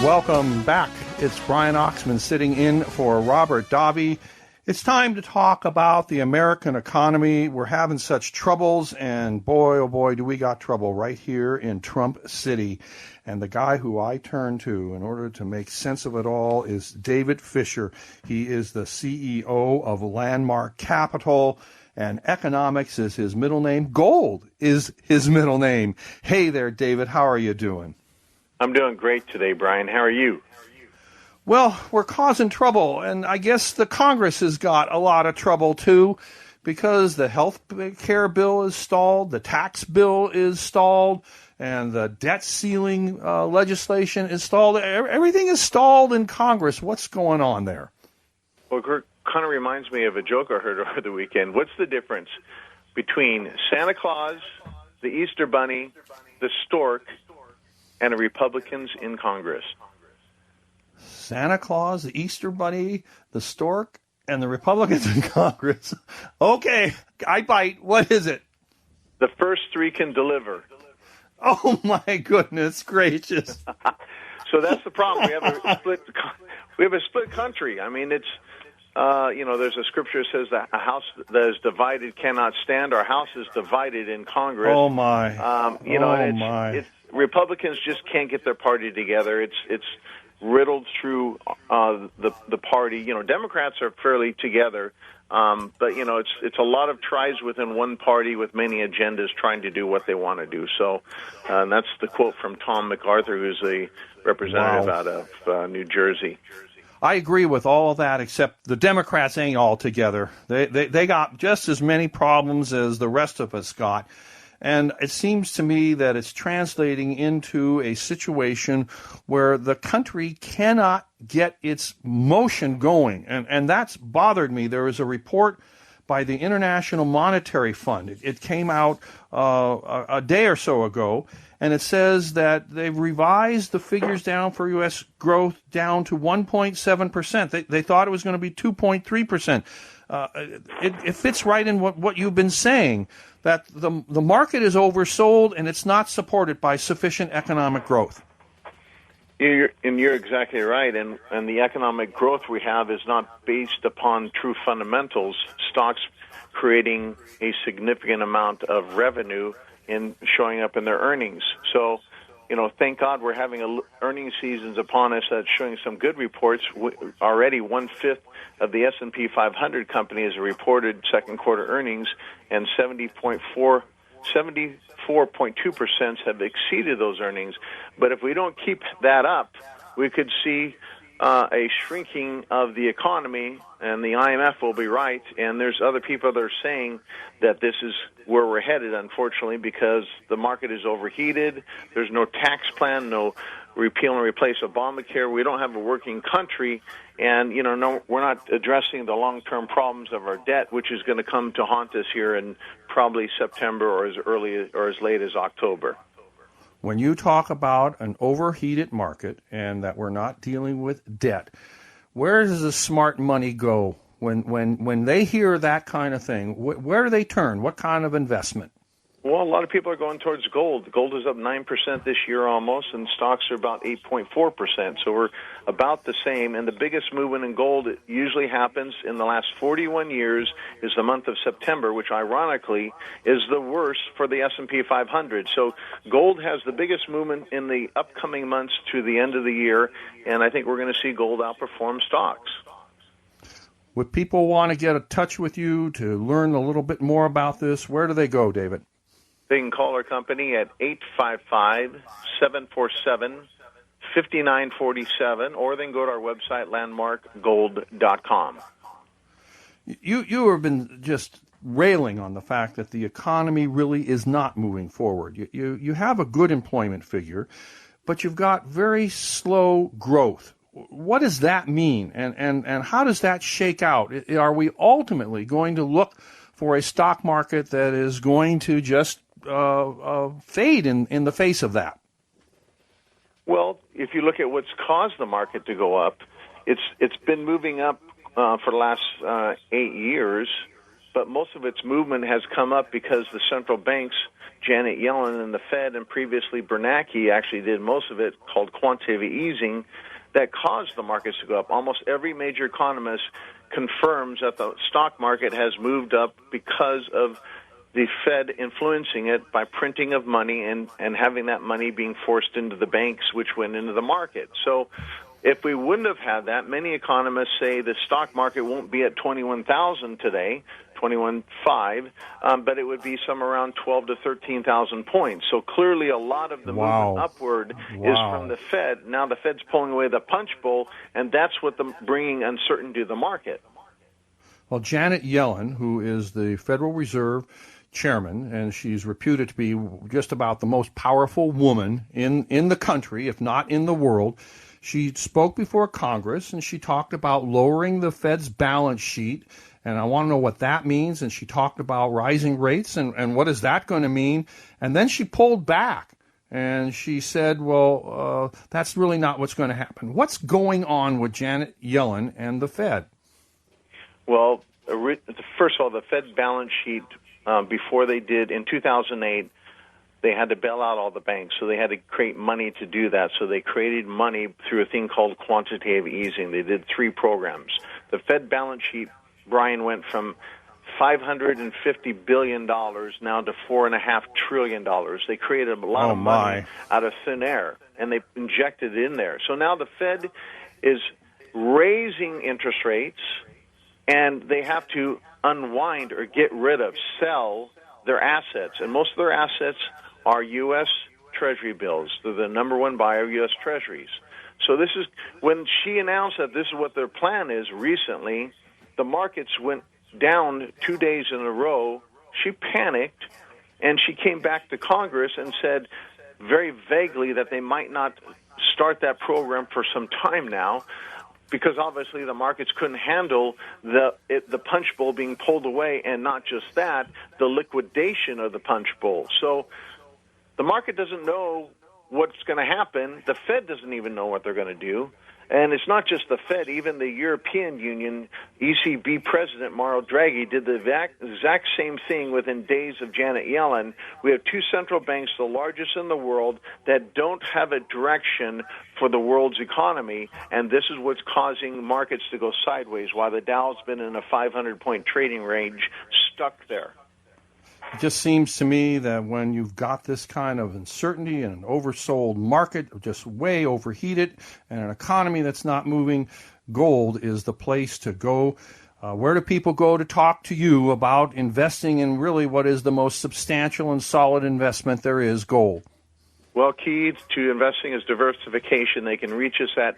Welcome back. It's Brian Oxman sitting in for Robert Davi. It's time to talk about the American economy. We're having such troubles, and boy, oh boy, do we got trouble right here in Trump City. And the guy who I turn to in order to make sense of it all is David Fisher. He is the CEO of Landmark Capital, and economics is his middle name. Gold is his middle name. Hey there, David. How are you doing? I'm doing great today, Brian. How are you? Well, we're causing trouble, and I guess the Congress has got a lot of trouble, too, because the health care bill is stalled, the tax bill is stalled, and the debt ceiling legislation is stalled. Everything is stalled in Congress. What's going on there? Well, it kind of reminds me of a joke I heard over the weekend. What's the difference between Santa Claus, the Easter Bunny, the stork, and the Republicans in Congress? Santa Claus, the Easter Bunny, the stork, and the Republicans in Congress. Okay, I bite. What is it? The first three can deliver. Oh, my goodness gracious. So that's the problem. We have a split country. I mean, it's, there's a scripture that says that a house that is divided cannot stand. Our house is divided in Congress. Oh, my. My. Republicans just can't get their party together. It's riddled through the party. Democrats are fairly together, but it's a lot of tribes within one party with many agendas trying to do what they want to do. So that's the quote from Tom MacArthur, who's a representative out of New Jersey. I agree with all of that, except the Democrats ain't all together. They got just as many problems as the rest of us got. And it seems to me that it's translating into a situation where the country cannot get its motion going. And that's bothered me. There was a report by the International Monetary Fund. It came out a day or so ago, and it says that they've revised the figures down for U.S. growth down to 1.7%. They thought it was going to be 2.3%. It fits right in what you've been saying, that the market is oversold and it's not supported by sufficient economic growth. You're exactly right, and the economic growth we have is not based upon true fundamentals. Stocks creating a significant amount of revenue and showing up in their earnings. So, thank God we're having earnings seasons upon us that's showing some good reports. Already 1/5 of the S&P 500 companies have reported second quarter earnings, and 74.2% have exceeded those earnings. But if we don't keep that up, we could see a shrinking of the economy, and the IMF will be right, and there's other people that are saying that this is where we're headed, unfortunately, because the market is overheated. There's no tax plan, no repeal and replace Obamacare. We don't have a working country, and no, we're not addressing the long-term problems of our debt, which is going to come to haunt us here in probably September or as early or as late as October. When you talk about an overheated market and that we're not dealing with debt, where does the smart money go when they hear that kind of thing? Where do they turn? What kind of investment? Well, a lot of people are going towards gold. Gold is up 9% this year almost, and stocks are about 8.4%. So we're about the same. And the biggest movement in gold usually happens in the last 41 years is the month of September, which ironically is the worst for the S&P 500. So gold has the biggest movement in the upcoming months to the end of the year, and I think we're going to see gold outperform stocks. Would people want to get in touch with you to learn a little bit more about this? Where do they go, David? They can call our company at 855-747-5947, or they can go to our website, landmarkgold.com. You have been just railing on the fact that the economy really is not moving forward. You have a good employment figure, but you've got very slow growth. What does that mean, and how does that shake out? Are we ultimately going to look for a stock market that is going to just fade in the face of that? Well, if you look at what's caused the market to go up, it's been moving up for the last 8 years, but most of its movement has come up because the central banks Janet Yellen and the Fed, and previously Bernanke actually did most of it, called quantitative easing, that caused the markets to go up. Almost every major economist confirms that the stock market has moved up because of the Fed influencing it by printing of money and having that money being forced into the banks, which went into the market. So if we wouldn't have had that, many economists say the stock market won't be at 21,000 today, 21.5, but it would be somewhere around 12 to 13,000 points. So clearly a lot of the movement upward is from the Fed. Now the Fed's pulling away the punch bowl, and that's what bringing uncertainty to the market. Well, Janet Yellen, who is the Federal Reserve chairman, and she's reputed to be just about the most powerful woman in the country, if not in the world, she spoke before Congress, and she talked about lowering the Fed's balance sheet, and I want to know what that means, and she talked about rising rates, and what is that going to mean? And then she pulled back, and she said, well, that's really not what's going to happen. What's going on with Janet Yellen and the Fed? Well, first of all, the Fed balance sheet, before they did in 2008, they had to bail out all the banks, so they had to create money to do that. So they created money through a thing called quantitative easing. They did 3 programs. The Fed balance sheet, Brian, went from $550 billion now to $4.5 trillion. They created a lot of money out of thin air, and they injected it in there. So now the Fed is raising interest rates, and they have to unwind or get rid of, sell their assets. And most of their assets are U.S. Treasury bills. They're the number one buyer of U.S. Treasuries. So this is, when she announced that this is what their plan is recently, the markets went down 2 days in a row. She panicked, and she came back to Congress and said very vaguely that they might not start that program for some time now, because obviously the markets couldn't handle the punch bowl being pulled away, and not just that, the liquidation of the punch bowl. So the market doesn't know what's going to happen. The Fed doesn't even know what they're going to do. And it's not just the Fed. Even the European Union, ECB President Mario Draghi did the exact same thing within days of Janet Yellen. We have 2 central banks, the largest in the world, that don't have a direction for the world's economy, and this is what's causing markets to go sideways, while the Dow's been in a 500-point trading range, stuck there. It just seems to me that when you've got this kind of uncertainty and an oversold market, just way overheated, and an economy that's not moving, gold is the place to go. Where do people go to talk to you about investing in really what is the most substantial and solid investment there is, gold? Well, key to investing is diversification. They can reach us at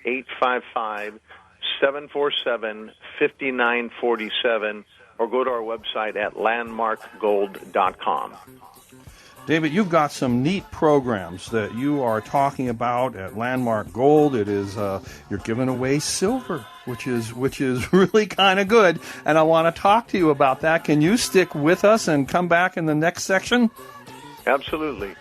855-747-5947. or go to our website at landmarkgold.com. David, you've got some neat programs that you are talking about at Landmark Gold. It is you're giving away silver, which is really kind of good, and I want to talk to you about that. Can you stick with us and come back in the next section? Absolutely.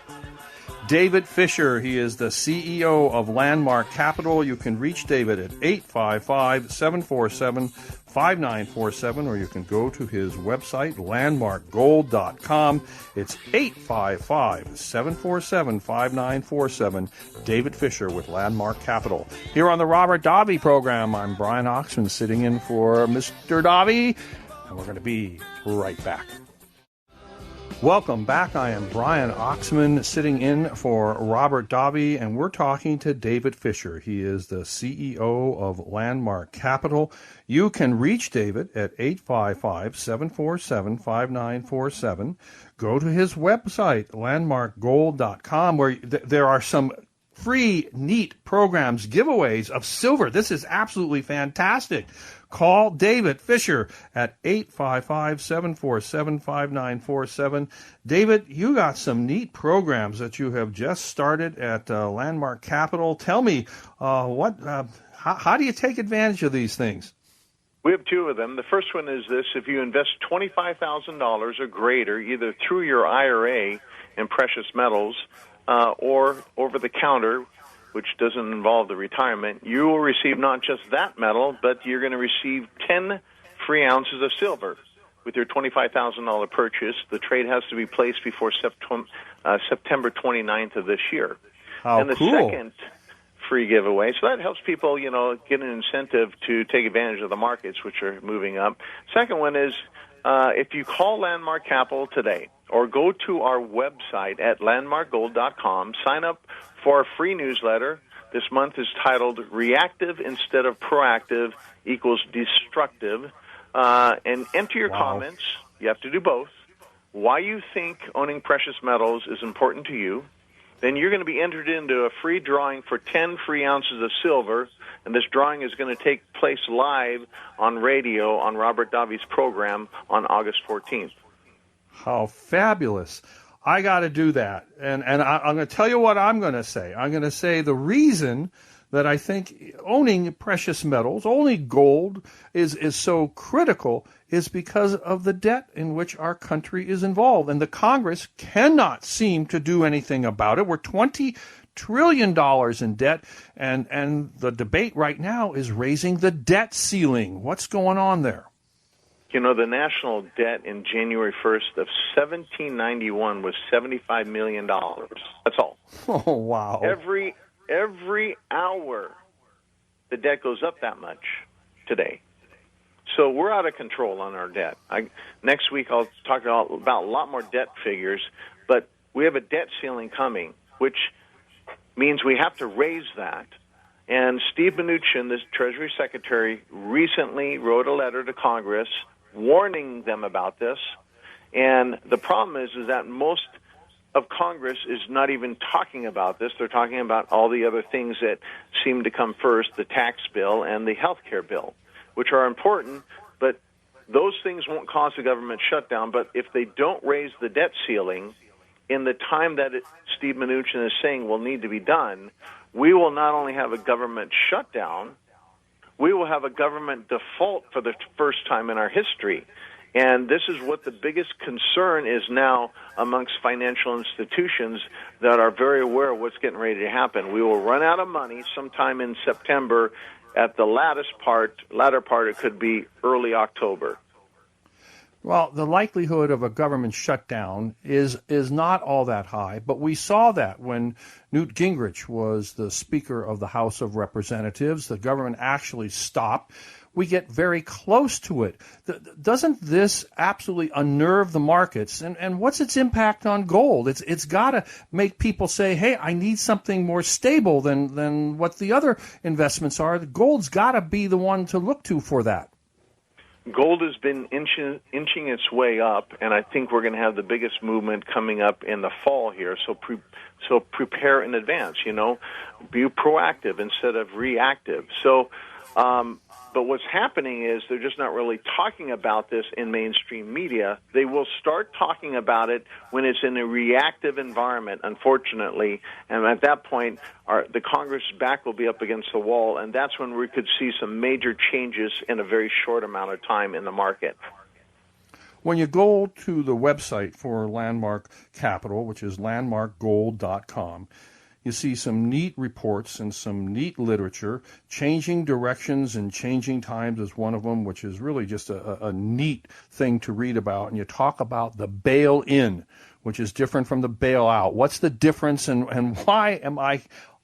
David Fisher, he is the CEO of Landmark Capital. You can reach David at 855-747-5947, or you can go to his website, landmarkgold.com. It's 855-747-5947. David Fisher with Landmark Capital. Here on the Robert Davi program, I'm Brian Oxman, sitting in for Mr. Davi, and we're going to be right back. Welcome back. I am Brian Oxman, sitting in for Robert Davi, and we're talking to David Fisher. He is the CEO of Landmark Capital. You can reach David at 855-747-5947. Go to his website, landmarkgold.com, where there are some free, neat programs, giveaways of silver. This is absolutely fantastic. Call David Fisher at 855-747-5947. David, you got some neat programs that you have just started at Landmark Capital. Tell me, how do you take advantage of these things? We have 2 of them. The first one is this: if you invest $25,000 or greater, either through your IRA in precious metals or over-the-counter, which doesn't involve the retirement, you will receive not just that metal, but you're going to receive 10 free ounces of silver. with your $25,000 purchase. The trade has to be placed before September 29th of this year. How and the cool. second free giveaway, so that helps people, get an incentive to take advantage of the markets, which are moving up. Second one is if you call Landmark Capital today or go to our website at landmarkgold.com, sign up for our free newsletter. This month is titled Reactive Instead of Proactive Equals Destructive. And enter your comments. You have to do both. Why you think owning precious metals is important to you. Then you're going to be entered into a free drawing for 10 free ounces of silver. And this drawing is going to take place live on radio on Robert Davi's program on August 14th. How fabulous. I got to do that. And I'm going to tell you what I'm going to say. I'm going to say the reason that I think owning precious metals, owning gold is so critical is because of the debt in which our country is involved. And the Congress cannot seem to do anything about it. We're $20 trillion in debt, and the debate right now is raising the debt ceiling. What's going on there? The national debt in January 1st of 1791 was $75 million. That's all. Oh, wow. Every hour, the debt goes up that much today. So we're out of control on our debt. Next week I'll talk about a lot more debt figures, but we have a debt ceiling coming, which means we have to raise that. And Steve Mnuchin, the Treasury Secretary, recently wrote a letter to Congress warning them about this. And the problem is that most of Congress is not even talking about this. They're talking about all the other things that seem to come first, the tax bill and the health care bill, which are important, but those things won't cause a government shutdown. But if they don't raise the debt ceiling in the time that Steve Mnuchin is saying will need to be done, we will not only have a government shutdown, we will have a government default for the first time in our history. And this is what the biggest concern is now amongst financial institutions that are very aware of what's getting ready to happen. We will run out of money sometime in September. At the latter part, it could be early October. Well, the likelihood of a government shutdown is not all that high, but we saw that when Newt Gingrich was the Speaker of the House of Representatives. The government actually stopped. We get very close to it. Doesn't this absolutely unnerve the markets? And what's its impact on gold? It's got to make people say, hey, I need something more stable than what the other investments are. Gold's got to be the one to look to for that. Gold has been inching its way up, and I think we're going to have the biggest movement coming up in the fall here. So prepare in advance, be proactive instead of reactive. So, but what's happening is they're just not really talking about this in mainstream media. They will start talking about it when it's in a reactive environment, unfortunately, and at that point, the Congress' back will be up against the wall, and that's when we could see some major changes in a very short amount of time in the market. When you go to the website for Landmark Capital, which is landmarkgold.com, you see some neat reports and some neat literature. Changing Directions and Changing Times is one of them, which is really just a neat thing to read about. And you talk about the bail-in, which is different from the bailout. What's the difference, and why am I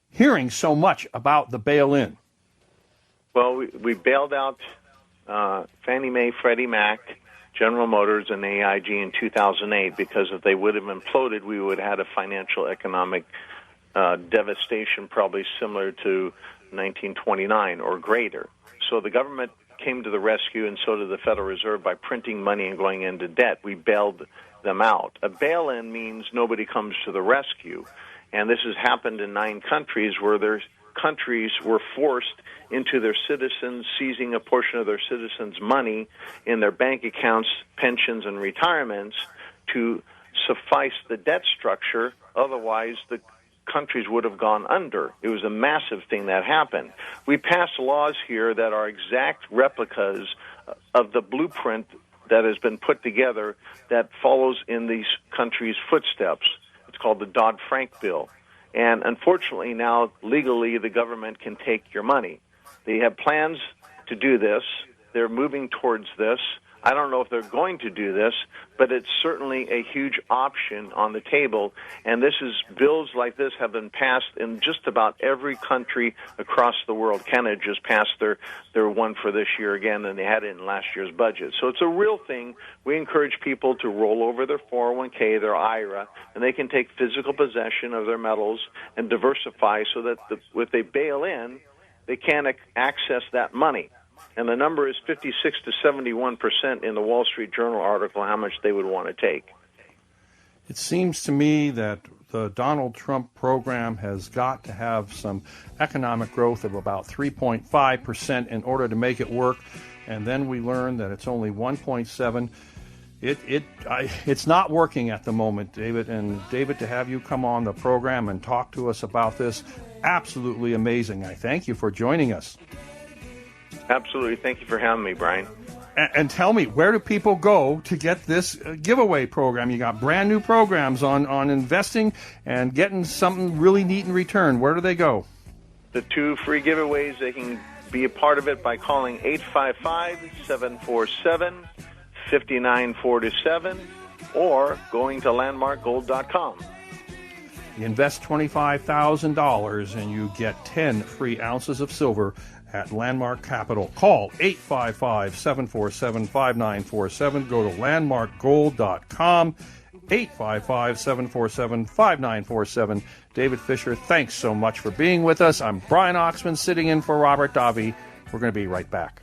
hearing so much about the bail-in? Well, we bailed out Fannie Mae, Freddie Mac, General Motors, and AIG in 2008 because if they would have imploded, we would have had a financial economic devastation probably similar to 1929 or greater. So the government came to the rescue, and so did the Federal Reserve by printing money and going into debt. We bailed them out. A bail-in means nobody comes to the rescue, and this has happened in 9 countries where their countries were forced into their citizens, seizing a portion of their citizens' money in their bank accounts, pensions, and retirements to suffice the debt structure. Otherwise, the countries would have gone under. It was a massive thing that happened. We passed laws here that are exact replicas of the blueprint that has been put together that follows in these countries' footsteps. It's called the Dodd-Frank bill. And unfortunately now, legally, the government can take your money. They have plans to do this. They're moving towards this. I don't know if they're going to do this, but it's certainly a huge option on the table. And bills like this have been passed in just about every country across the world. Canada just passed their one for this year again, and they had it in last year's budget. So it's a real thing. We encourage people to roll over their 401k, their IRA, and they can take physical possession of their metals and diversify so that if they bail in, they can access that money. And the number is 56 to 71% in the Wall Street Journal article, how much they would want to take. It seems to me that the Donald Trump program has got to have some economic growth of about 3.5% in order to make it work. And then we learn that it's only 1.7. It's not working at the moment, David. And David, to have you come on the program and talk to us about this, absolutely amazing. I thank you for joining us. Absolutely. Thank you for having me, Brian. And tell me, where do people go to get this giveaway program? You got brand new programs on investing and getting something really neat in return. Where do they go? The 2 free giveaways, they can be a part of it by calling 855-747-5947 or going to landmarkgold.com. You invest $25,000 and you get 10 free ounces of silver at Landmark Capital. Call 855-747-5947. Go to landmarkgold.com, 855-747-5947. David Fisher, thanks so much for being with us. I'm Brian Oxman, sitting in for Robert Davi. We're going to be right back.